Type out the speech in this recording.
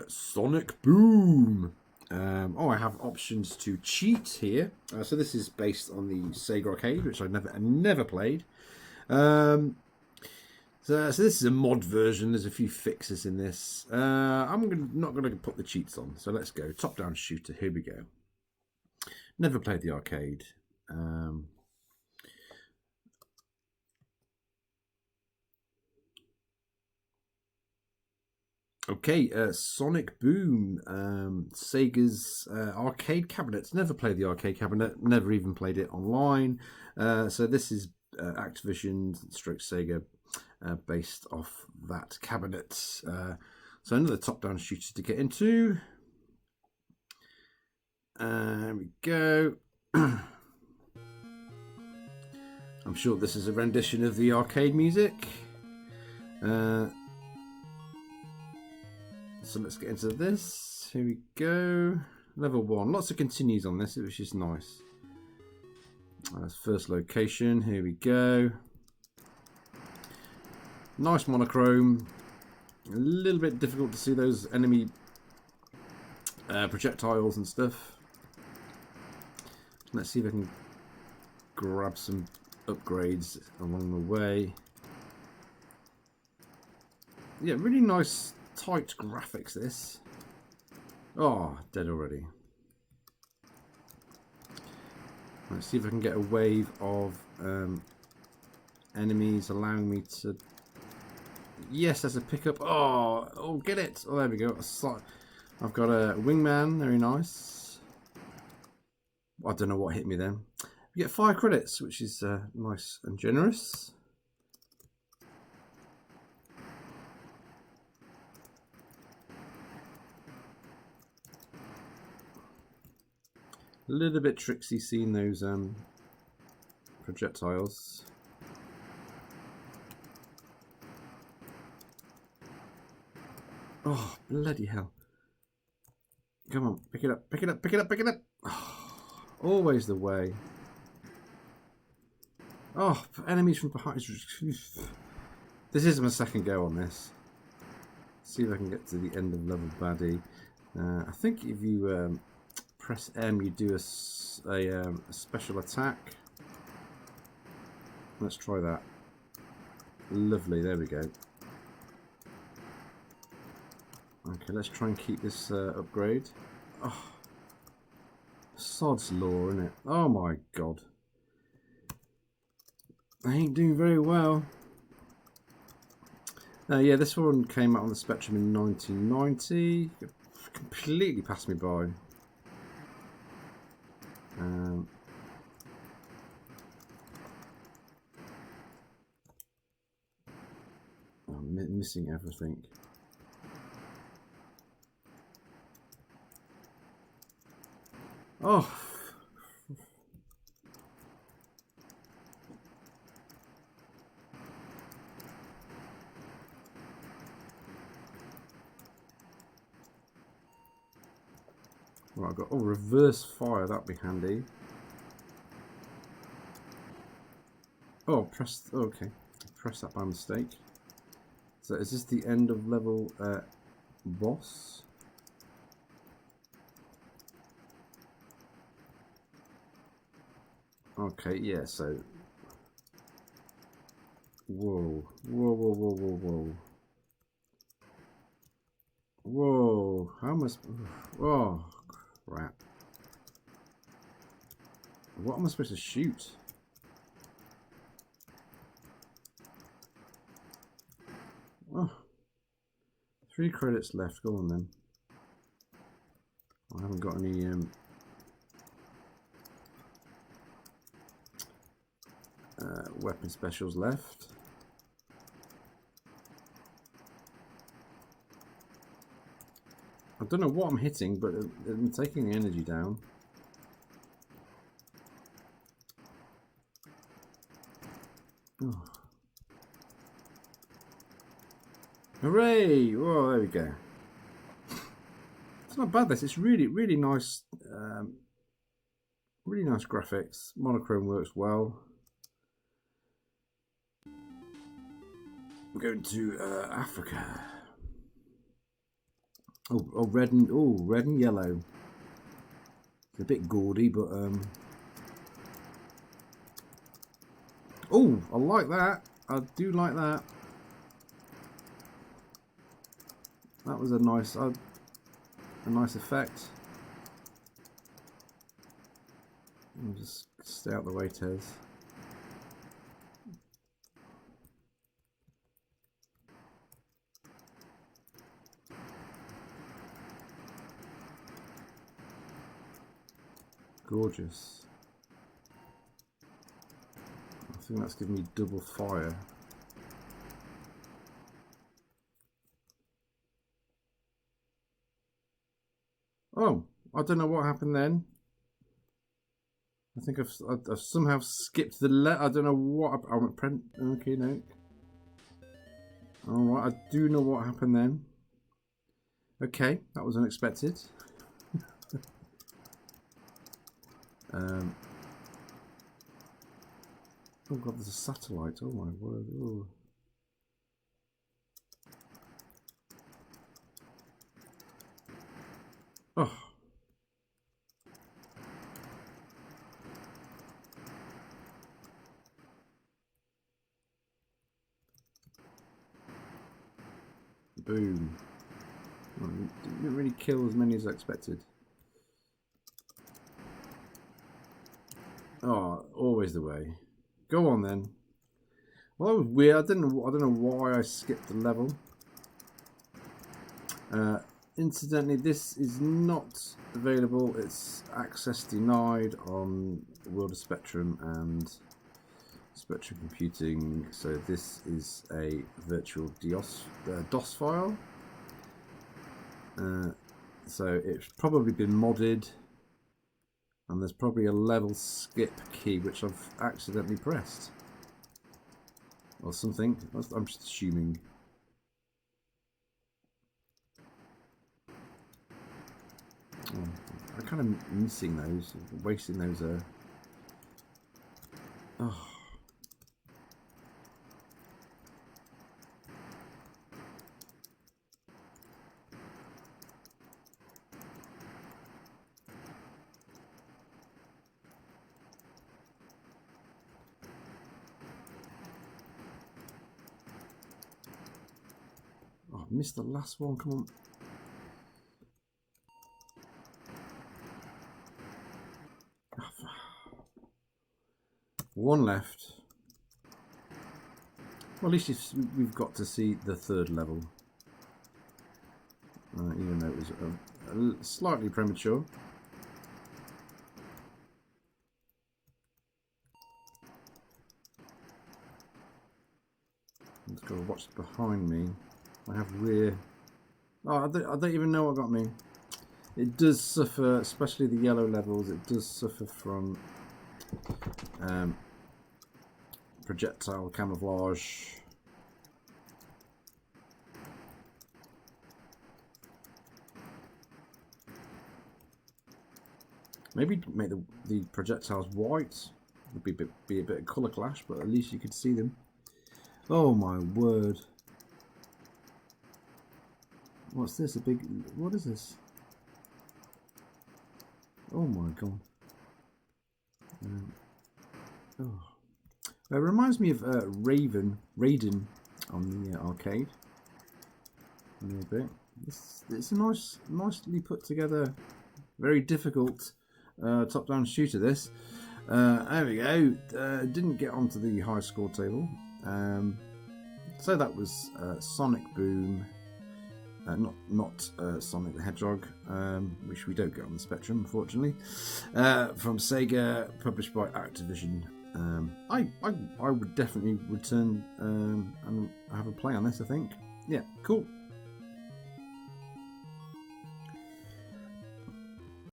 Sonic Boom. I have options to cheat here. So this is based on the Sega arcade, which I never played. So this is a mod version. There's a few fixes in this. I'm not going to put the cheats on. So let's go. Top-down shooter. Here we go. Never played the arcade. Okay, Sonic Boom, Sega's arcade cabinets. Never played the arcade cabinet, never even played it online. So this is Activision stroke Sega based off that cabinet. So another top-down shooter to get into. There we go. I'm sure this is a rendition of the arcade music. So let's get into this. Here we go. Level 1. Lots of continues on this, which is nice. First location. Here we go. Nice monochrome. A little bit difficult to see those enemy projectiles and stuff. Let's see if I can grab some upgrades along the way. Yeah, really nice tight graphics this. Oh, dead already. Let's see if I can get a wave of enemies allowing me to... Yes, there's a pickup. Oh, get it. Oh, there we go. I've got a wingman. Very nice. I don't know what hit me then. We get 5 credits, which is nice and generous. A little bit tricksy seeing those projectiles. Oh, bloody hell. Come on, pick it up, pick it up, pick it up, pick it up. Oh, always the way. Oh, enemies from behind. This is my second go on this. See if I can get to the end of level baddie. I think if you press M, you do a special attack. Let's try that. Lovely, there we go. Okay, let's try and keep this upgrade. Oh, sod's law, isn't it? Oh my god. I ain't doing very well. Yeah, this one came out on the Spectrum in 1990. Completely passed me by. I'm missing everything. Oh. Right, I've got reverse fire, that'd be handy. Oh, okay. Press that by mistake. So is this the end of level boss? Okay, yeah, so... Whoa. Whoa, whoa, whoa, whoa, whoa. Whoa, how am I... Oh, crap. What am I supposed to shoot? Oh. 3 credits left, go on then. I haven't got any... weapon specials left. I don't know what I'm hitting, but I'm taking the energy down. Oh. Hooray! Whoa, there we go. It's not bad this. It's really, really nice. Really nice graphics. Monochrome works well. I'm going to Africa. Oh, red and yellow. It's a bit gaudy, but oh, I like that. I do like that. That was a nice effect. I'll just stay out the way, TeZ. Gorgeous. I think that's giving me double fire. Oh, I don't know what happened then. I think I've somehow skipped the I don't know what I went print. Okay, no. All right, I do know what happened then. Okay, that was unexpected. Oh god, there's a satellite. Oh my word. Oh. Oh. Boom. Well, didn't really kill as many as I expected. Oh, always the way. Go on then. Well, that was weird. I don't know why I skipped the level. Incidentally, this is not available. It's access denied on World of Spectrum and Spectrum Computing. So this is a virtual DOS file. So it's probably been modded, and there's probably a level skip key which I've accidentally pressed or something. I'm just assuming. Oh, I'm kind of missing those, wasting those. Oh. Oh, I missed the last one. Come on. One left. Well, at least we've got to see the third level. Even though it was slightly premature. Let's go watch behind me. I have rear. Oh, I don't even know what got me. It does suffer, especially the yellow levels, it does suffer from projectile camouflage. Maybe make the projectiles white. Would be a bit of colour clash, but at least you could see them. Oh my word! What's this? What is this? Oh my god! Oh, it reminds me of Raiden on the arcade. A little bit. It's a nicely put together, very difficult top-down shooter. This. There we go. Didn't get onto the high score table. So that was Sonic Boom. Not Sonic the Hedgehog, which we don't get on the Spectrum, unfortunately. From Sega, published by Activision. I would definitely return and have a play on this. I think. Yeah, cool.